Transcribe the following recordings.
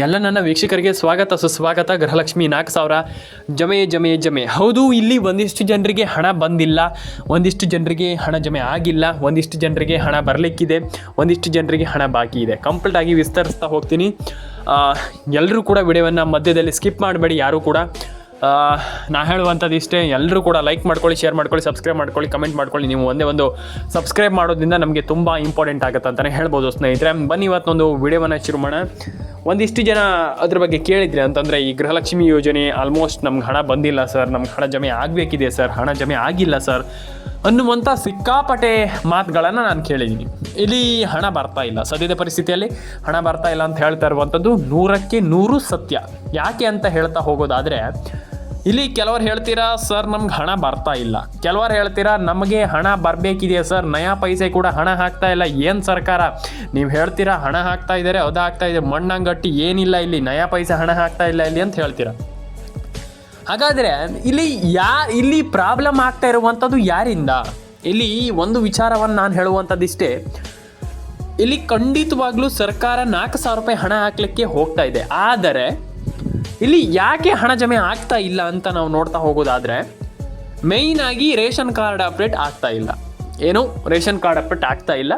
ಎಲ್ಲ ನನ್ನ ವೀಕ್ಷಕರಿಗೆ ಸ್ವಾಗತ ಸುಸ್ವಾಗತ. ಗೃಹಲಕ್ಷ್ಮಿ 4,000 ಜಮೆ. ಹೌದು, ಇಲ್ಲಿ ಒಂದಿಷ್ಟು ಜನರಿಗೆ ಹಣ ಬಂದಿಲ್ಲ, ಒಂದಿಷ್ಟು ಜನರಿಗೆ ಹಣ ಜಮೆ ಆಗಿಲ್ಲ, ಒಂದಿಷ್ಟು ಜನರಿಗೆ ಹಣ ಬರಲಿಕ್ಕಿದೆ, ಒಂದಿಷ್ಟು ಜನರಿಗೆ ಹಣ ಬಾಕಿ ಇದೆ. ಕಂಪ್ಲೀಟ್ ಆಗಿ ವಿಸ್ತರಿಸ್ತಾ ಹೋಗ್ತೀನಿ. ಎಲ್ಲರೂ ಕೂಡ ವಿಡಿಯೋವನ್ನು ಮಧ್ಯದಲ್ಲಿ ಸ್ಕಿಪ್ ಮಾಡಬೇಡಿ. ಯಾರೂ ಕೂಡ ನಾ ಹೇಳುವಂಥದ್ದು ಇಷ್ಟೇ, ಎಲ್ಲರೂ ಕೂಡ ಲೈಕ್ ಮಾಡ್ಕೊಳ್ಳಿ, ಶೇರ್ ಮಾಡ್ಕೊಳ್ಳಿ, ಸಬ್ಸ್ಕ್ರೈಬ್ ಮಾಡ್ಕೊಳ್ಳಿ, ಕಮೆಂಟ್ ಮಾಡ್ಕೊಳ್ಳಿ. ನೀವು ಒಂದೇ ಒಂದು ಸಬ್ಸ್ಕ್ರೈಬ್ ಮಾಡೋದ್ರಿಂದ ನಮಗೆ ತುಂಬ ಇಂಪಾರ್ಟೆಂಟ್ ಆಗುತ್ತೆ ಅಂತಲೇ ಹೇಳ್ಬೋದು ಸ್ನೇಹಿತರೆ. ಬನ್ನಿ ಇವತ್ತೊಂದು ವಿಡಿಯೋವನ್ನು ಶುರು ಮಾಡೋಣ. ಒಂದಿಷ್ಟು ಜನ ಅದ್ರ ಬಗ್ಗೆ ಕೇಳಿದ್ರಿ ಅಂತಂದರೆ, ಈ ಗೃಹಲಕ್ಷ್ಮಿ ಯೋಜನೆ ಆಲ್ಮೋಸ್ಟ್ ನಮ್ಗೆ ಹಣ ಬಂದಿಲ್ಲ ಸರ್, ನಮ್ಗೆ ಹಣ ಜಮೆ ಆಗಬೇಕಿದೆ ಸರ್, ಹಣ ಜಮೆ ಆಗಿಲ್ಲ ಸರ್ ಅನ್ನುವಂಥ ಸಿಕ್ಕಾಪಟ್ಟೆ ಮಾತುಗಳನ್ನು ನಾನು ಕೇಳಿದ್ದೀನಿ. ಇಲ್ಲಿ ಹಣ ಬರ್ತಾ ಇಲ್ಲ, ಸದ್ಯದ ಪರಿಸ್ಥಿತಿಯಲ್ಲಿ ಹಣ ಬರ್ತಾ ಇಲ್ಲ ಅಂತ ಹೇಳ್ತಾ ಇರುವಂಥದ್ದು 100ಕ್ಕೆ 100 ಸತ್ಯ. ಯಾಕೆ ಅಂತ ಹೇಳ್ತಾ ಹೋಗೋದಾದರೆ, ಇಲ್ಲಿ ಕೆಲವರು ಹೇಳ್ತೀರಾ ಸರ್ ನಮ್ಗೆ ಹಣ ಬರ್ತಾ ಇಲ್ಲ, ಕೆಲವರು ಹೇಳ್ತೀರಾ ನಮಗೆ ಹಣ ಬರಬೇಕಿದೆ ಸರ್, ನಯಾ ಪೈಸೆ ಕೂಡ ಹಣ ಹಾಕ್ತಾ ಇಲ್ಲ. ಏನು ಸರ್ಕಾರ ನೀವು ಹೇಳ್ತೀರಾ ಹಣ ಹಾಕ್ತಾ ಇದ್ದಾರೆ, ಅದು ಹಾಕ್ತಾ ಇದೆ, ಮಣ್ಣಂಗಟ್ಟಿ ಏನಿಲ್ಲ, ಇಲ್ಲಿ ನಯಾ ಪೈಸೆ ಹಣ ಹಾಕ್ತಾ ಇಲ್ಲ ಇಲ್ಲಿ ಅಂತ ಹೇಳ್ತೀರಾ. ಹಾಗಾದರೆ ಇಲ್ಲಿ ಪ್ರಾಬ್ಲಮ್ ಆಗ್ತಾ ಇರುವಂಥದ್ದು ಯಾರಿಂದ? ಇಲ್ಲಿ ಒಂದು ವಿಚಾರವನ್ನು ನಾನು ಹೇಳುವಂಥದ್ದಿಷ್ಟೇ, ಇಲ್ಲಿ ಖಂಡಿತವಾಗ್ಲೂ ಸರ್ಕಾರ 4,000 ರೂಪಾಯಿ ಹಣ ಹಾಕಲಿಕ್ಕೆ ಹೋಗ್ತಾ ಇದೆ. ಆದರೆ ಇಲ್ಲಿ ಯಾಕೆ ಹಣ ಜಮೆ ಆಗ್ತಾ ಇಲ್ಲ ಅಂತ ನಾವು ನೋಡ್ತಾ ಹೋಗೋದಾದರೆ, ಮೇಯ್ನಾಗಿ ರೇಷನ್ ಕಾರ್ಡ್ ಅಪ್ಡೇಟ್ ಆಗ್ತಾ ಇಲ್ಲ. ಏನು ರೇಷನ್ ಕಾರ್ಡ್ ಅಪ್ಡೇಟ್ ಆಗ್ತಾ ಇಲ್ಲ,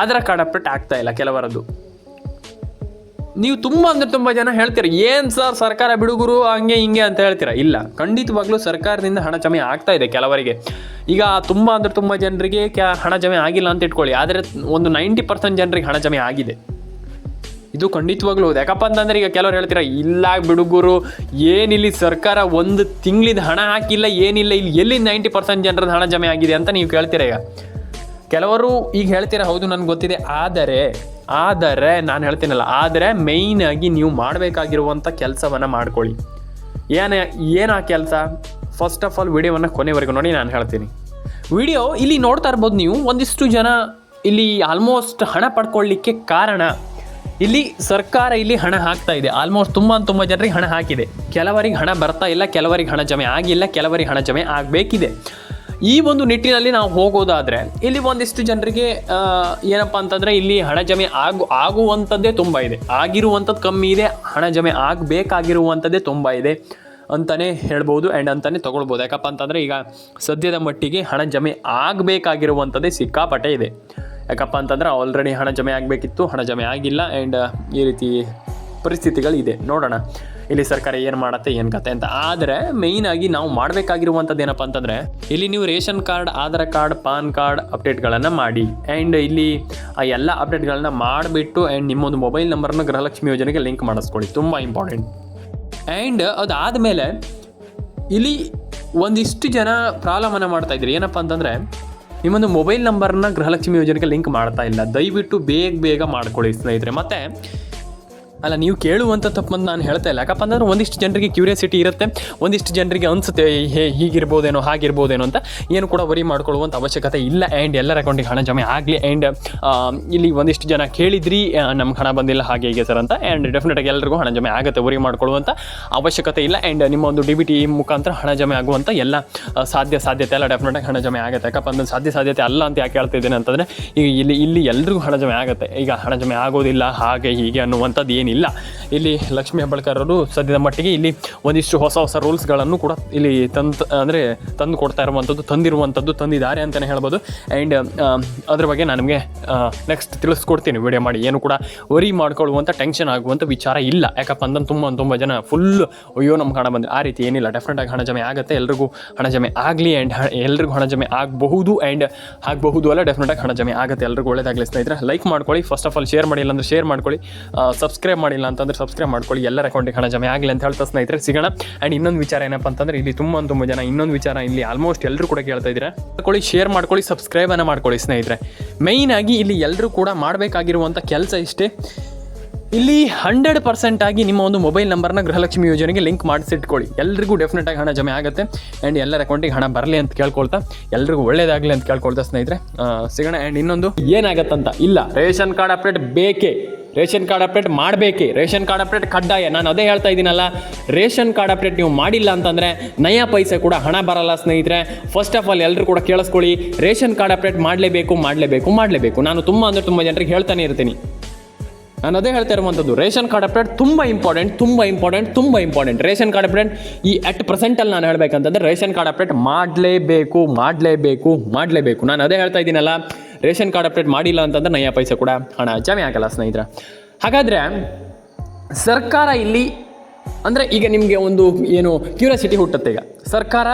ಆಧಾರ್ ಕಾರ್ಡ್ ಅಪ್ಡೇಟ್ ಆಗ್ತಾ ಇಲ್ಲ ಕೆಲವರದ್ದು. ನೀವು ತುಂಬ ಜನ ಹೇಳ್ತೀರ ಏನು ಸರ್ ಸರ್ಕಾರ ಬಿಡುಗರು ಹಂಗೆ ಹಿಂಗೆ ಅಂತ ಹೇಳ್ತೀರಾ. ಇಲ್ಲ, ಖಂಡಿತವಾಗ್ಲೂ ಸರ್ಕಾರದಿಂದ ಹಣ ಜಮೆ ಆಗ್ತಾ ಇದೆ ಕೆಲವರಿಗೆ. ಈಗ ತುಂಬ ಜನರಿಗೆ ಹಣ ಜಮೆ ಆಗಿಲ್ಲ ಅಂತ ಇಟ್ಕೊಳ್ಳಿ, ಆದರೆ ಒಂದು 90% ಜನರಿಗೆ ಹಣ ಜಮೆ ಆಗಿದೆ. ಇದು ಖಂಡಿತವಾಗ್ಲೂ ಹೌದು. ಯಾಕಪ್ಪ ಅಂತಂದರೆ ಈಗ ಕೆಲವರು ಹೇಳ್ತೀರಾ ಇಲ್ಲ ಬಿಡುಗರು ಏನಿಲ್ಲಿ ಸರ್ಕಾರ ಒಂದು ತಿಂಗಳಿದ ಹಣ ಹಾಕಿಲ್ಲ, ಏನಿಲ್ಲ, ಇಲ್ಲಿ ಎಲ್ಲಿ 90% ಜನರದ್ದು ಹಣ ಜಮೆ ಆಗಿದೆ ಅಂತ ನೀವು ಕೇಳ್ತೀರ. ಈಗ ಕೆಲವರು ಈಗ ಹೇಳ್ತೀರಾ ಹೌದು ನನಗೆ ಗೊತ್ತಿದೆ, ಆದರೆ ನಾನು ಹೇಳ್ತೀನಲ್ಲ, ಆದರೆ ಮೇಯ್ನಾಗಿ ನೀವು ಮಾಡಬೇಕಾಗಿರುವಂಥ ಕೆಲಸವನ್ನು ಮಾಡ್ಕೊಳ್ಳಿ. ಏನು ಆ ಕೆಲಸ? ಫಸ್ಟ್ ಆಫ್ ಆಲ್ ವಿಡಿಯೋವನ್ನು ಕೊನೆವರೆಗೂ ನೋಡಿ, ನಾನು ಹೇಳ್ತೀನಿ. ವಿಡಿಯೋ ಇಲ್ಲಿ ನೋಡ್ತಾ ಇರ್ಬೋದು ನೀವು. ಒಂದಿಷ್ಟು ಜನ ಇಲ್ಲಿ ಆಲ್ಮೋಸ್ಟ್ ಹಣ ಪಡ್ಕೊಳ್ಳಿಕ್ಕೆ ಕಾರಣ, ಇಲ್ಲಿ ಸರ್ಕಾರ ಇಲ್ಲಿ ಹಣ ಹಾಕ್ತಾ ಇದೆ. ಆಲ್ಮೋಸ್ಟ್ ತುಂಬ ಜನರಿಗೆ ಹಣ ಹಾಕಿದೆ, ಕೆಲವರಿಗೆ ಹಣ ಬರ್ತಾ ಇಲ್ಲ, ಕೆಲವರಿಗೆ ಹಣ ಜಮೆ ಆಗಿಲ್ಲ, ಕೆಲವರಿಗೆ ಹಣ ಜಮೆ ಆಗಬೇಕಿದೆ. ಈ ಒಂದು ನಿಟ್ಟಿನಲ್ಲಿ ನಾವು ಹೋಗೋದಾದರೆ ಇಲ್ಲಿ ಒಂದಿಷ್ಟು ಜನರಿಗೆ ಏನಪ್ಪ ಅಂತಂದರೆ, ಇಲ್ಲಿ ಹಣ ಜಮೆ ಆಗುವಂಥದ್ದೇ ತುಂಬ ಇದೆ, ಆಗಿರುವಂಥದ್ದು ಕಮ್ಮಿ ಇದೆ, ಹಣ ಜಮೆ ಆಗಬೇಕಾಗಿರುವಂಥದ್ದೇ ತುಂಬ ಇದೆ ಅಂತಲೇ ಹೇಳ್ಬೋದು ಆ್ಯಂಡ್ ಅಂತಲೇ ತೊಗೊಳ್ಬೋದು. ಯಾಕಪ್ಪ ಅಂತಂದರೆ ಈಗ ಸದ್ಯದ ಮಟ್ಟಿಗೆ ಹಣ ಜಮೆ ಆಗಬೇಕಾಗಿರುವಂಥದ್ದೇ ಸಿಕ್ಕಾಪಟ್ಟೆ ಇದೆ. ಯಾಕಪ್ಪ ಅಂತಂದ್ರೆ ಆಲ್ರೆಡಿ ಹಣ ಜಮೆ ಆಗಬೇಕಿತ್ತು, ಹಣ ಜಮೆ ಆಗಿಲ್ಲ ಆ್ಯಂಡ್ ಈ ರೀತಿ ಪರಿಸ್ಥಿತಿಗಳಿದೆ. ನೋಡೋಣ ಇಲ್ಲಿ ಸರ್ಕಾರ ಏನು ಮಾಡುತ್ತೆ, ಏನು ಕತೆ ಅಂತ. ಆದರೆ ಮೇಯ್ನಾಗಿ ನಾವು ಮಾಡಬೇಕಾಗಿರುವಂಥದ್ದು ಏನಪ್ಪ ಅಂತಂದರೆ, ಇಲ್ಲಿ ನೀವು ration card, Aadhaar card, PAN card ಅಪ್ಡೇಟ್ಗಳನ್ನು ಮಾಡಿ ಆ್ಯಂಡ್ ಇಲ್ಲಿ ಆ ಎಲ್ಲ ಅಪ್ಡೇಟ್ಗಳನ್ನ ಮಾಡಿಬಿಟ್ಟು ಆ್ಯಂಡ್ ನಿಮ್ಮೊಂದು ಮೊಬೈಲ್ ನಂಬರನ್ನು ಗೃಹಲಕ್ಷ್ಮಿ ಯೋಜನೆಗೆ ಲಿಂಕ್ ಮಾಡಿಸ್ಕೊಳ್ಳಿ, ತುಂಬ ಇಂಪಾರ್ಟೆಂಟ್. ಆ್ಯಂಡ್ ಅದಾದಮೇಲೆ ಇಲ್ಲಿ ಒಂದಿಷ್ಟು ಜನ ಪ್ರಾಬ್ಲಮನ್ನು ಮಾಡ್ತಾಯಿದ್ರಿ. ಏನಪ್ಪ ಅಂತಂದರೆ, ನಿಮ್ಮೊಂದು ಮೊಬೈಲ್ ನಂಬರನ್ನ ಗೃಹಲಕ್ಷ್ಮಿ ಯೋಜನೆಗೆ ಲಿಂಕ್ ಮಾಡ್ತಾ ಇಲ್ಲ. ದಯವಿಟ್ಟು ಬೇಗ ಮಾಡ್ಕೊಳ್ಳಿ ಸ್ನೇಹಿತರೆ. ಮತ್ತು ಅಲ್ಲ, ನೀವು ಕೇಳುವಂಥ ತಪ್ಪಂತ ನಾನು ಹೇಳ್ತಾ ಇಲ್ಲ. ಯಾಕಪ್ಪ ಅಂತಂದ್ರೆ ಒಂದಿಷ್ಟು ಜನರಿಗೆ ಕ್ಯೂರಿಯಾಸಿಟಿ ಇರುತ್ತೆ, ಒಂದಿಷ್ಟು ಜನರಿಗೆ ಅನಿಸುತ್ತೆ ಹೀಗಿರ್ಬೋದೇನೋ ಹಾಗಿರ್ಬೋದೇನೋ ಅಂತ. ಏನು ಕೂಡ ವರಿ ಮಾಡ್ಕೊಳ್ಳುವಂಥ ಅವಶ್ಯಕತೆ ಇಲ್ಲ. ಆ್ಯಂಡ್ ಎಲ್ಲರ ಅಕೌಂಟಿಗೆ ಹಣ ಜಮೆ ಆಗಲಿ. ಆ್ಯಂಡ್ ಇಲ್ಲಿ ಒಂದಿಷ್ಟು ಜನ ಕೇಳಿದ್ರಿ ನಮ್ಗೆ ಹಣ ಬಂದಿಲ್ಲ ಹಾಗೆ ಹೀಗೆ ಸರ್ ಅಂತ. ಆ್ಯಂಡ್ ಡೆಫಿನೆಟಾಗಿ ಎಲ್ಲರಿಗೂ ಹಣ ಜಮೆ ಆಗುತ್ತೆ, ವರಿ ಮಾಡ್ಕೊಳ್ಳುವಂಥ ಅವಶ್ಯಕತೆ ಇಲ್ಲ. ಆ್ಯಂಡ್ ನಿಮ್ಮ ಒಂದು DBT ಮುಖಾಂತರ ಹಣ ಜಮೆ ಆಗುವಂಥ ಎಲ್ಲ ಸಾಧ್ಯತೆ ಎಲ್ಲ ಡೆಫಿನೆಟಾಗಿ ಹಣ ಜಮೆ ಆಗುತ್ತೆ. ಯಾಕಪ್ಪ ಅಂದ್ರೆ ಸಾಧ್ಯತೆ ಅಲ್ಲ ಅಂತ ಯಾಕೆ ಹೇಳ್ತಿದ್ದೇನೆ ಅಂತಂದರೆ, ಈಗ ಇಲ್ಲಿ ಎಲ್ರಿಗೂ ಹಣ ಜಮೆ ಆಗುತ್ತೆ. ಈಗ ಹಣ ಜಮೆ ಆಗೋದಿಲ್ಲ ಹಾಗೆ ಹೀಗೆ ಅನ್ನುವಂಥದ್ದು ಏನಿಲ್ಲ. ಇಲ್ಲಿ ಲಕ್ಷ್ಮೀ ಹೆಬ್ಬಾಳ್ಕರ್ ಅವರು ಸದ್ಯದ ಮಟ್ಟಿಗೆ ಇಲ್ಲಿ ಒಂದಿಷ್ಟು ಹೊಸ ರೂಲ್ಸ್ಗಳನ್ನು ಕೂಡ ಇಲ್ಲಿ ತಂದು ಕೊಡ್ತಾ ಇರುವಂಥದ್ದು, ತಂದಿದ್ದಾರೆ ಅಂತಲೇ ಹೇಳ್ಬೋದು. ಆ್ಯಂಡ್ ಅದ್ರ ಬಗ್ಗೆ ನಾನು ನಿಮಗೆ ನೆಕ್ಸ್ಟ್ ತಿಳಿಸ್ಕೊಡ್ತೀನಿ ವಿಡಿಯೋ ಮಾಡಿ. ಏನು ಕೂಡ ವರಿ ಮಾಡ್ಕೊಳ್ಳುವಂಥ ಟೆನ್ಷನ್ ಆಗುವಂಥ ವಿಚಾರ ಇಲ್ಲ. ಯಾಕಪ್ಪ ಅಂದ್ರೆ ತುಂಬ ಜನ ಫುಲ್ ಅಯ್ಯೋ ನಮ್ಗೆ ಹಣ ಬಂದರೆ, ಆ ರೀತಿ ಏನಿಲ್ಲ. ಡೆಫಿನೆಟಾಗಿ ಹಣ ಜಮೆ ಆಗುತ್ತೆ, ಎಲ್ರಿಗೂ ಹಣ ಜಮೆ ಆಗಲಿ. ಆ್ಯಂಡ್ ಎಲ್ರಿಗೂ ಹಣ ಜಮೆ ಆಗಬಹುದು ಆ್ಯಂಡ್ ಆಗಬಹುದು ಅಲ್ಲ, ಡೆಫಿನೆಟಾಗಿ ಹಣ ಜಮೆ ಆಗುತ್ತೆ. ಎಲ್ರಿಗೂ ಒಳ್ಳೆಯದಾಗಲಿ ಸ್ನೇಹಿತರೆ. ಲೈಕ್ ಮಾಡ್ಕೊಳ್ಳಿ, ಫಸ್ಟ್ ಆಫ್ ಆಲ್ ಶೇರ್ ಮಾಡಿಲ್ಲ ಅಂದರೆ ಶೇರ್ ಮಾಡ್ಕೊಳ್ಳಿ, ಸಬ್ಸ್ಕ್ರೈಬ್ ಮಾಡಿಲ್ಲ ಅಂತಂದರೆ ಸಬ್ಸ್ಕ್ರೈಬ್ ಮಾಡ್ಕೊಳ್ಳಿ. ಎಲ್ಲರ ಅಕೌಂಟಿಗೆ ಹಣ ಜಮೆ ಆಗಲಿ ಅಂತ ಹೇಳ್ತಾ ಸ್ನೇಹಿತರೆ ಸಿಗೋಣ. ಆ್ಯಂಡ್ ಇನ್ನೊಂದು ವಿಚಾರ ಏನಪ್ಪ ಅಂತಂದರೆ, ಇಲ್ಲಿ ತುಂಬ ಜನ ಇನ್ನೊಂದು ವಿಚಾರ ಇಲ್ಲಿ ಆಲ್ಮೋಸ್ಟ್ ಎಲ್ಲರೂ ಕೂಡ ಕೇಳ್ತಾ ಇದ್ದೀರಾ, ಮಾಡ್ಕೊಳ್ಳಿ, ಶೇರ್ ಮಾಡ್ಕೊಳ್ಳಿ, ಸಬ್ಸ್ಕ್ರೈಬನ್ನು ಮಾಡ್ಕೊಳ್ಳಿ ಸ್ನೇಹಿತರೆ. ಮೇಯ್ನಾಗಿ ಇಲ್ಲಿ ಎಲ್ಲರೂ ಕೂಡ ಮಾಡಬೇಕಾಗಿರುವಂಥ ಕೆಲಸ ಇಷ್ಟೇ. ಇಲ್ಲಿ 100% ಆಗಿ ನಿಮ್ಮ ಒಂದು ಮೊಬೈಲ್ ನಂಬರ್ನ ಗೃಹಲಕ್ಷ್ಮಿ ಯೋಜನೆಗೆ ಲಿಂಕ್ ಮಾಡಿಸಿಟ್ಕೊಳ್ಳಿ. ಎಲ್ರಿಗೂ ಡೆಫಿನೆಟಾಗಿ ಹಣ ಜಮೆ ಆಗುತ್ತೆ. ಆ್ಯಂಡ್ ಎಲ್ಲರ ಅಕೌಂಟಿಗೆ ಹಣ ಬರಲಿ ಅಂತ ಕೇಳ್ಕೊಳ್ತಾ, ಎಲ್ರಿಗೂ ಒಳ್ಳೇದಾಗಲಿ ಅಂತ ಕೇಳ್ಕೊಳ್ತಾ ಸ್ನೇಹಿತರೆ ಸಿಗೋಣ. ಆ್ಯಂಡ್ ಇನ್ನೊಂದು ಏನಾಗತ್ತಂತ ಇಲ್ಲ, ರೇಷನ್ ಕಾರ್ಡ್ ಅಪ್ಡೇಟ್ ಬೇಕೇ, ರೇಷನ್ ಕಾರ್ಡ್ ಅಪ್ಡೇಟ್ ಮಾಡಬೇಕೇ, ರೇಷನ್ ಕಾರ್ಡ್ ಅಪ್ಡೇಟ್ ಕಡ್ಡಾಯ. ನಾನು ಅದೇ ಹೇಳ್ತಾ ಇದ್ದೀನಲ್ಲ, ರೇಷನ್ ಕಾರ್ಡ್ ಅಪ್ಡೇಟ್ ನೀವು ಮಾಡಿಲ್ಲ ಅಂತಂದರೆ ನಯಾ ಪೈಸೆ ಕೂಡ ಹಣ ಬರಲ್ಲ ಸ್ನೇಹಿತರೆ. ಫಸ್ಟ್ ಆಫ್ ಆಲ್ ಎಲ್ಲರೂ ಕೂಡ ಕೇಳಿಸ್ಕೊಳ್ಳಿ, ರೇಷನ್ ಕಾರ್ಡ್ ಅಪ್ಡೇಟ್ ಮಾಡಲೇಬೇಕು. ನಾನು ತುಂಬ ಜನರಿಗೆ ಹೇಳ್ತಾನೆ ಇರ್ತೀನಿ. ನಾನು ಅದೇ ಹೇಳ್ತಾ ಇರುವಂಥದ್ದು, ರೇಷನ್ ಕಾರ್ಡ್ ಅಪ್ಡೇಟ್ ತುಂಬ ಇಂಪಾರ್ಟೆಂಟ್. ರೇಷನ್ ಕಾರ್ಡ್ ಅಪ್ಡೇಟ್ ಈ ಅಟ್ ಪ್ರೆಸೆಂಟಲ್ಲಿ ನಾನು ಹೇಳಬೇಕಂತಂದರೆ ರೇಷನ್ ಕಾರ್ಡ್ ಅಪ್ಡೇಟ್ ಮಾಡಲೇಬೇಕು. ನಾನು ಅದೇ ಹೇಳ್ತಾ ಇದ್ದೀನಲ್ಲ, ರೇಷನ್ ಕಾರ್ಡ್ ಅಪ್ಡೇಟ್ ಮಾಡಿಲ್ಲ ಅಂತಂದ್ರೆ ನಯ ಪೈಸೆ ಕೂಡ ಹಣ ಜಮೆ ಆಗಲ್ಲ ಸ್ನೇಹಿತರೆ. ಹಾಗಾದರೆ ಸರ್ಕಾರ ಇಲ್ಲಿ ಅಂದರೆ ಈಗ ನಿಮಗೆ ಒಂದು ಏನು ಕ್ಯೂರಿಯಾಸಿಟಿ ಹುಟ್ಟುತ್ತೆ, ಈಗ ಸರ್ಕಾರ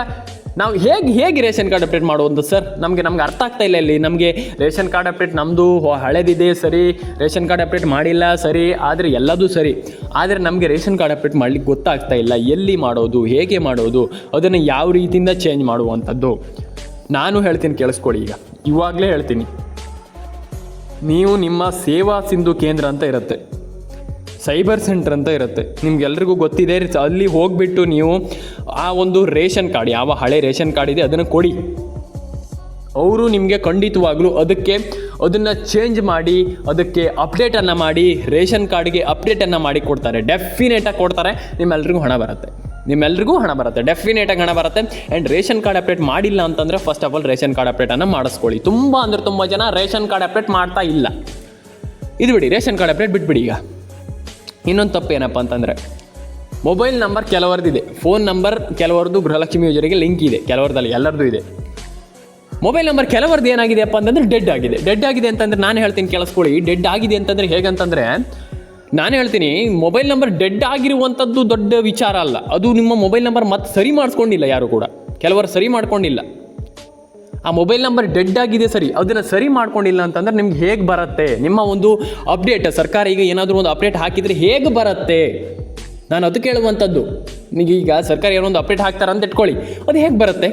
ನಾವು ಹೇಗೆ ರೇಷನ್ ಕಾರ್ಡ್ ಅಪ್ಡೇಟ್ ಮಾಡುವುದು ಸರ್, ನಮಗೆ ಅರ್ಥ ಆಗ್ತಾ ಇಲ್ಲ. ಇಲ್ಲಿ ನಮಗೆ ರೇಷನ್ ಕಾರ್ಡ್ ಅಪ್ಡೇಟ್ ನಮ್ಮದು ಹಳೆದಿದೆ ಸರಿ, ರೇಷನ್ ಕಾರ್ಡ್ ಅಪ್ಡೇಟ್ ಮಾಡಿಲ್ಲ ಸರಿ, ಆದರೆ ಎಲ್ಲದೂ ಸರಿ, ಆದರೆ ನಮಗೆ ರೇಷನ್ ಕಾರ್ಡ್ ಅಪ್ಡೇಟ್ ಮಾಡಲಿಕ್ಕೆ ಗೊತ್ತಾಗ್ತಾ ಇಲ್ಲ. ಎಲ್ಲಿ ಮಾಡೋದು, ಹೇಗೆ ಮಾಡೋದು, ಅದನ್ನು ಯಾವ ರೀತಿಯಿಂದ ಚೇಂಜ್ ಮಾಡುವಂಥದ್ದು ನಾನು ಹೇಳ್ತೀನಿ, ಕೇಳಿಸ್ಕೊಳ್ಳಿ. ಇವಾಗಲೇ ಹೇಳ್ತೀನಿ, ನೀವು ನಿಮ್ಮ ಸೇವಾ ಸಿಂಧು ಕೇಂದ್ರ ಅಂತ ಇರುತ್ತೆ, ಸೈಬರ್ ಸೆಂಟರ್ ಅಂತ ಇರುತ್ತೆ, ನಿಮ್ಗೆಲ್ರಿಗೂ ಗೊತ್ತಿದೆ. ಅಲ್ಲಿ ಹೋಗಿಬಿಟ್ಟು ನೀವು ಆ ಒಂದು ರೇಷನ್ ಕಾರ್ಡ್, ಯಾವ ಹಳೆ ರೇಷನ್ ಕಾರ್ಡ್ ಇದೆ ಅದನ್ನು ಕೊಡಿ. ಅವರು ನಿಮಗೆ ಖಂಡಿತವಾಗ್ಲೂ ಅದನ್ನು ಚೇಂಜ್ ಮಾಡಿ, ಅದಕ್ಕೆ ಅಪ್ಡೇಟನ್ನು ಮಾಡಿ, ರೇಷನ್ ಕಾರ್ಡ್ಗೆ ಅಪ್ಡೇಟನ್ನು ಮಾಡಿ ಕೊಡ್ತಾರೆ. ಡೆಫಿನೆಟಾಗಿ ಕೊಡ್ತಾರೆ. ನಿಮ್ಮೆಲ್ರಿಗೂ ಹಣ ಬರುತ್ತೆ, ಡೆಫಿನೆಟಾಗಿ ಹಣ ಬರುತ್ತೆ. ಆ್ಯಂಡ್ ರೇಷನ್ ಕಾರ್ಡ್ ಅಪ್ಡೇಟ್ ಮಾಡಿಲ್ಲ ಅಂತಂದರೆ first of all ration card ಅಪ್ಡೇಟನ್ನು ಮಾಡಿಸ್ಕೊಳ್ಳಿ. ತುಂಬ ಜನ ರೇಷನ್ ಕಾರ್ಡ್ ಅಪ್ಡೇಟ್ ಮಾಡ್ತಾ ಇಲ್ಲ. ಇದು ಬಿಡಿ, ರೇಷನ್ ಕಾರ್ಡ್ ಅಪ್ಡೇಟ್ ಬಿಟ್ಬಿಡಿ. ಈಗ ಇನ್ನೊಂದು ತಪ್ಪು ಏನಪ್ಪ ಅಂತಂದರೆ, ಮೊಬೈಲ್ ನಂಬರ್ ಕೆಲವರದಿದೆ, ಫೋನ್ ನಂಬರ್ ಕೆಲವರದು ಗೃಹಲಕ್ಷ್ಮಿ ಯೋಜನೆಗೆ ಲಿಂಕ್ ಇದೆ, ಕೆಲವರದಲ್ಲಿ ಎಲ್ಲರದು ಇದೆ. ಮೊಬೈಲ್ ನಂಬರ್ ಕೆಲವರದ್ದು ಏನಾಗಿದೆಯಪ್ಪ ಅಂತಂದರೆ ಡೆಡ್ ಆಗಿದೆ ಅಂತಂದರೆ ನಾನು ಹೇಳ್ತೀನಿ ಕೇಳಿಸ್ಕೊಳ್ಳಿ. ಡೆಡ್ ಆಗಿದೆ ಅಂತಂದರೆ ಹೇಗಂತಂದರೆ, ನಾನು ಹೇಳ್ತೀನಿ, ಮೊಬೈಲ್ ನಂಬರ್ ಡೆಡ್ ಆಗಿರುವಂಥದ್ದು ದೊಡ್ಡ ವಿಚಾರ ಅಲ್ಲ. ಅದು ನಿಮ್ಮ ಮೊಬೈಲ್ ನಂಬರ್ ಮತ್ತೆ ಸರಿ ಮಾಡಿಸ್ಕೊಂಡಿಲ್ಲ, ಯಾರು ಕೂಡ ಕೆಲವರು ಸರಿ ಮಾಡ್ಕೊಂಡಿಲ್ಲ. ಆ ಮೊಬೈಲ್ ನಂಬರ್ ಡೆಡ್ ಆಗಿದೆ ಸರಿ, ಅದನ್ನು ಸರಿ ಮಾಡ್ಕೊಂಡಿಲ್ಲ ಅಂತಂದ್ರೆ ನಿಮ್ಗೆ ಹೇಗೆ ಬರುತ್ತೆ ನಿಮ್ಮ ಒಂದು ಅಪ್ಡೇಟ್? ಸರ್ಕಾರ ಈಗ ಏನಾದರೂ ಒಂದು ಅಪ್ಡೇಟ್ ಹಾಕಿದರೆ ಹೇಗೆ ಬರುತ್ತೆ? ನಾನು ಅದು ಕೇಳುವಂಥದ್ದು. ಈಗ ಸರ್ಕಾರ ಏನೋ ಒಂದು ಅಪ್ಡೇಟ್ ಹಾಕ್ತಾರೆ ಅಂತ ಇಟ್ಕೊಳ್ಳಿ, ಅದು ಹೇಗೆ ಬರುತ್ತೆ?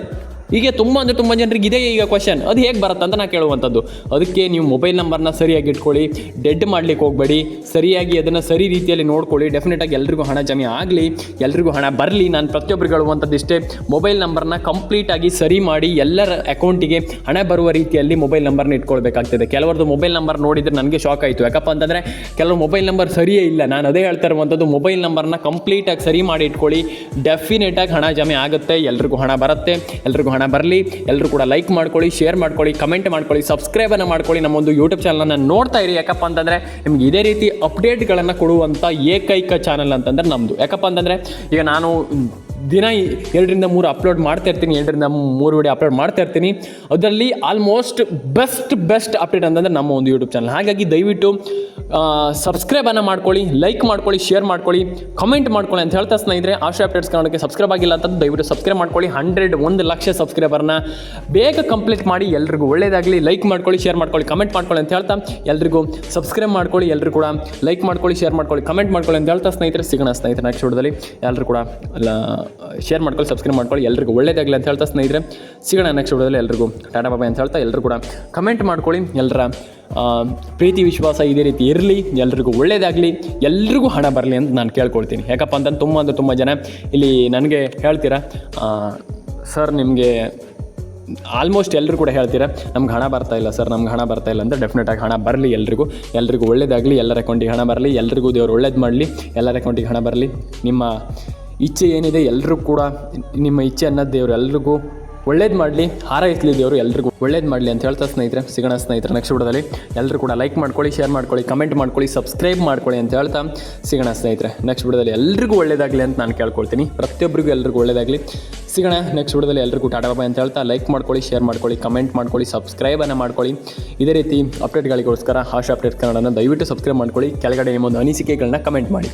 ಹೀಗೆ ತುಂಬ ಜನರಿಗೆ ಇದೇ ಈಗ ಕ್ವಶನ್, ಅದು ಹೇಗೆ ಬರುತ್ತೆ ಅಂತ ನಾನು ಕೇಳುವಂಥದ್ದು. ಅದಕ್ಕೆ ನೀವು ಮೊಬೈಲ್ ನಂಬರ್ನ ಸರಿಯಾಗಿ ಇಟ್ಕೊಳ್ಳಿ, ಡೆಡ್ ಮಾಡಲಿಕ್ಕೆ ಹೋಗಬೇಡಿ, ಸರಿಯಾಗಿ ಅದನ್ನು ಸರಿ ರೀತಿಯಲ್ಲಿ ನೋಡ್ಕೊಳ್ಳಿ. ಡೆಫಿನೆಟಾಗಿ ಎಲ್ರಿಗೂ ಹಣ ಜಮೆ ಆಗಲಿ, ಎಲ್ರಿಗೂ ಹಣ ಬರಲಿ. ನಾನು ಪ್ರತಿಯೊಬ್ಬರಿಗೆ ಹೇಳುವಂಥದ್ದು ಇಷ್ಟೇ, ಮೊಬೈಲ್ ನಂಬರ್ನ ಕಂಪ್ಲೀಟಾಗಿ ಸರಿ ಮಾಡಿ ಎಲ್ಲರ ಅಕೌಂಟಿಗೆ ಹಣ ಬರುವ ರೀತಿಯಲ್ಲಿ ಮೊಬೈಲ್ ನಂಬರ್ನ ಇಟ್ಕೊಳ್ಬೇಕಾಗ್ತದೆ. ಕೆಲವರದ್ದು ಮೊಬೈಲ್ ನಂಬರ್ ನೋಡಿದರೆ ನನಗೆ ಶಾಕ್ ಆಯಿತು. ಯಾಕಪ್ಪ ಅಂತಂದರೆ ಕೆಲವರು ಮೊಬೈಲ್ ನಂಬರ್ ಸರಿಯೇ ಇಲ್ಲ. ನಾನು ಅದೇ ಹೇಳ್ತಾ ಇರುವಂಥದ್ದು, ಮೊಬೈಲ್ ನಂಬರ್ನ ಕಂಪ್ಲೀಟಾಗಿ ಸರಿ ಮಾಡಿ ಇಟ್ಕೊಳ್ಳಿ. ಡೆಫಿನೆಟಾಗಿ ಹಣ ಜಮೆ ಆಗುತ್ತೆ, ಎಲ್ರಿಗೂ ಹಣ ಬರುತ್ತೆ, ಎಲ್ರಿಗೂ ಹಣ ಬರಲಿ. ಎಲ್ಲರೂ ಕೂಡ ಲೈಕ್ ಮಾಡ್ಕೊಳ್ಳಿ, ಶೇರ್ ಮಾಡ್ಕೊಳ್ಳಿ, ಕಮೆಂಟ್ ಮಾಡ್ಕೊಳ್ಳಿ, ಸಬ್ಸ್ಕ್ರೈಬನ್ನು ಮಾಡ್ಕೊಳ್ಳಿ. ನಮ್ಮೊಂದು ಯೂಟ್ಯೂಬ್ ಚಾನಲನ್ನು ನೋಡ್ತಾ ಇರಿ. ಯಾಕಪ್ಪ ಅಂತಂದರೆ ನಿಮ್ಗೆ ಇದೇ ರೀತಿ ಅಪ್ಡೇಟ್ಗಳನ್ನು ಕೊಡುವಂಥ ಏಕೈಕ ಚಾನಲ್ ಅಂತಂದರೆ ನಮ್ಮದು. ಯಾಕಪ್ಪ ಅಂತಂದರೆ ಈಗ ನಾನು ದಿನ 2 ರಿಂದ 3 ಅಪ್ಲೋಡ್ ಮಾಡ್ತಾ ಇರ್ತೀನಿ, 2 ರಿಂದ 3 ವಿಡಿಯೋ ಅಪ್ಲೋಡ್ ಮಾಡ್ತಾ ಇರ್ತೀನಿ. ಅದರಲ್ಲಿ ಆಲ್ಮೋಸ್ಟ್ ಬೆಸ್ಟ್ ಅಪ್ಡೇಟ್ ಅಂತಂದರೆ ನಮ್ಮ ಒಂದು ಯೂಟ್ಯೂಬ್ ಚಾನಲ್. ಹಾಗಾಗಿ ದಯವಿಟ್ಟು ಸಬ್ಸ್ಕ್ರೈಬನ್ನು ಮಾಡ್ಕೊಳ್ಳಿ, ಲೈಕ್ ಮಾಡ್ಕೊಳ್ಳಿ, ಶೇರ್ ಮಾಡ್ಕೊಳ್ಳಿ, ಕಮೆಂಟ್ ಮಾಡ್ಕೊಳ್ಳಿ ಅಂತ ಹೇಳ್ತಾ ಸ್ನೇಹಿತರೆ, ಆಶ್ರಯ ಅಪ್ಡೇಟ್ಸ್ ಕನ್ನಡಕ್ಕೆ ಸಬ್ಸ್ಕ್ರೈಬ್ ಆಗಿಲ್ಲ ಅಂತಂದು ದಯವಿಟ್ಟು ಸಬ್ಸ್ಕ್ರೈಬ್ ಮಾಡ್ಕೊಳ್ಳಿ. 1 ಲಕ್ಷ ಸಬ್ಸ್ಕ್ರೈಬರ್ನ ಬೇಗ ಕಂಪ್ಲೀಟ್ ಮಾಡಿ. ಎಲ್ರಿಗೂ ಒಳ್ಳೆಯದಾಗಲಿ. ಲೈಕ್ ಮಾಡ್ಕೊಳ್ಳಿ, ಶೇರ್ ಮಾಡ್ಕೊಳ್ಳಿ, ಕಮೆಂಟ್ ಮಾಡ್ಕೊಳ್ಳಿ ಅಂತ ಹೇಳ್ತಾ ಎಲ್ರಿಗೂ ಸಬ್ಸ್ಕ್ರೈಬ್ ಮಾಡ್ಕೊಳ್ಳಿ, ಎಲ್ಲರೂ ಕೂಡ ಲೈಕ್ ಮಾಡ್ಕೊಳ್ಳಿ, ಶೇರ್ ಮಾಡ್ಕೊಳ್ಳಿ, ಕಮೆಂಟ್ ಮಾಡ್ಕೊಳ್ಳಿ ಅಂತ ಹೇಳ್ತಾ ಸ್ನೇಹಿತರೆ, ಸಿಗೋಣ ಸ್ನೇಹಿತರೆ ನೆಕ್ಸ್ಟ್ ವಿಡಿಯೋದಲ್ಲಿ. ಎಲ್ಲರೂ ಕೂಡ ಶೇರ್ ಮಾಡ್ಕೊಳ್ಳಿ, ಸಬ್ಸ್ಕ್ರೈಬ್ ಮಾಡ್ಕೊಳ್ಳಿ, ಎಲ್ರಿಗೂ ಒಳ್ಳೆಯದಾಗಲಿ ಅಂತ ಹೇಳ್ತಾ ಸ್ನೇಹಿತರೆ, ಸಿಗೋಣ ನೆಕ್ಸ್ಟ್ ವಿಡಿಯೋದಲ್ಲಿ. ಎಲ್ರಿಗೂ ಟಾಟಾ ಬಾಬಾ ಅಂತ ಹೇಳ್ತಾ ಎಲ್ಲರೂ ಕೂಡ ಕಮೆಂಟ್ ಮಾಡ್ಕೊಳ್ಳಿ. ಎಲ್ಲರ ಪ್ರೀತಿ ವಿಶ್ವಾಸ ಇದೇ ರೀತಿ ಇರಲಿ, ಎಲ್ರಿಗೂ ಒಳ್ಳೆಯದಾಗಲಿ, ಎಲ್ರಿಗೂ ಹಣ ಬರಲಿ ಅಂತ ನಾನು ಕೇಳ್ಕೊಳ್ತೀನಿ. ಯಾಕಪ್ಪ ಅಂತಂದ್ರೆ ತುಂಬ ಜನ ಇಲ್ಲಿ ನನಗೆ ಹೇಳ್ತೀರಾ, ಸರ್ ನಿಮಗೆ ಆಲ್ಮೋಸ್ಟ್ ಎಲ್ಲರೂ ಕೂಡ ಹೇಳ್ತೀರಾ ನಮ್ಗೆ ಹಣ ಬರ್ತಾ ಇಲ್ಲ ಸರ್, ನಮ್ಗೆ ಹಣ ಬರ್ತಾ ಇಲ್ಲ ಅಂತ. ಡೆಫಿನೆಟಾಗಿ ಹಣ ಬರಲಿ, ಎಲ್ರಿಗೂ ಒಳ್ಳೆಯದಾಗಲಿ, ಎಲ್ಲರ ಅಕೌಂಟಿಗೆ ಹಣ ಬರಲಿ, ಎಲ್ರಿಗೂ ದೇವರು ಒಳ್ಳೇದು ಮಾಡಲಿ, ಎಲ್ಲರ ಅಕೌಂಟಿಗೆ ಹಣ ಬರಲಿ. ನಿಮ್ಮ ಇಚ್ಛೆ ಏನಿದೆ ಎಲ್ಲರೂ ಕೂಡ ನಿಮ್ಮ ಇಚ್ಛೆ ಅನ್ನೋದು ದೇವರು ಎಲ್ರಿಗೂ ಒಳ್ಳೇದು ಮಾಡಲಿ, ಹಾರೈಸಲಿ ದೇವರು ಎಲ್ರಿಗೂ ಒಳ್ಳೇದು ಮಾಡಲಿ ಅಂತ ಹೇಳ್ತಾ ಸ್ನೇಹಿತರೆ, ಸಿಗೋಣ ಸ್ನೇಹಿತರೆ ನೆಕ್ಸ್ಟ್ ವಿಡಿಯೋದಲ್ಲಿ. ಎಲ್ಲರೂ ಕೂಡ ಲೈಕ್ ಮಾಡ್ಕೊಳ್ಳಿ, ಶೇರ್ ಮಾಡ್ಕೊಳ್ಳಿ, ಕಮೆಂಟ್ ಮಾಡ್ಕೊಳ್ಳಿ, ಸಬ್ಸ್ಕ್ರೈಬ್ ಮಾಡ್ಕೊಳ್ಳಿ ಅಂತ ಹೇಳ್ತಾ ಸಿಗೋಣ ಸ್ನೇಹಿತರೆ ನೆಕ್ಸ್ಟ್ ವಿಡಿಯೋದಲ್ಲಿ. ಎಲ್ರಿಗೂ ಒಳ್ಳೇದಾಗಲಿ ಅಂತ ನಾನು ಕೇಳ್ಕೊಳ್ತೀನಿ, ಪ್ರತಿಯೊಬ್ಬರಿಗೂ ಎಲ್ರಿಗೂ ಒಳ್ಳೇದಾಗಲಿ. ಸಿಗೋಣ ನೆಕ್ಸ್ಟ್ ವಿಡಿಯೋದಲ್ಲಿ. ಎಲ್ರಿಗೂ ಟಾಟಾ ಬಾಬಾ ಅಂತ ಹೇಳ್ತಾ ಲೈಕ್ ಮಾಡ್ಕೊಳ್ಳಿ, ಶೇರ್ ಮಾಡ್ಕೊಳ್ಳಿ, ಕಮೆಂಟ್ ಮಾಡ್ಕೊಳ್ಳಿ, ಸಬ್ಸ್ಕ್ರೈಬನ್ನು ಮಾಡ್ಕೊಳ್ಳಿ. ಇದೇ ರೀತಿ ಅಪ್ಡೇಟ್ಗಳಿಗೋಸ್ಕರ ಆಶಾ ಅಪ್ಡೇಟ್ ಕನ್ನಡನ ದಯವಿಟ್ಟು ಸಬ್ಸ್ಕ್ರೈಬ್ ಮಾಡ್ಕೊಳ್ಳಿ. ಕೆಳಗಡೆ ನಿಮ್ಮೊಂದು ಅನಿಸಿಕೆಗಳನ್ನ ಕಮೆಂಟ್ ಮಾಡಿ.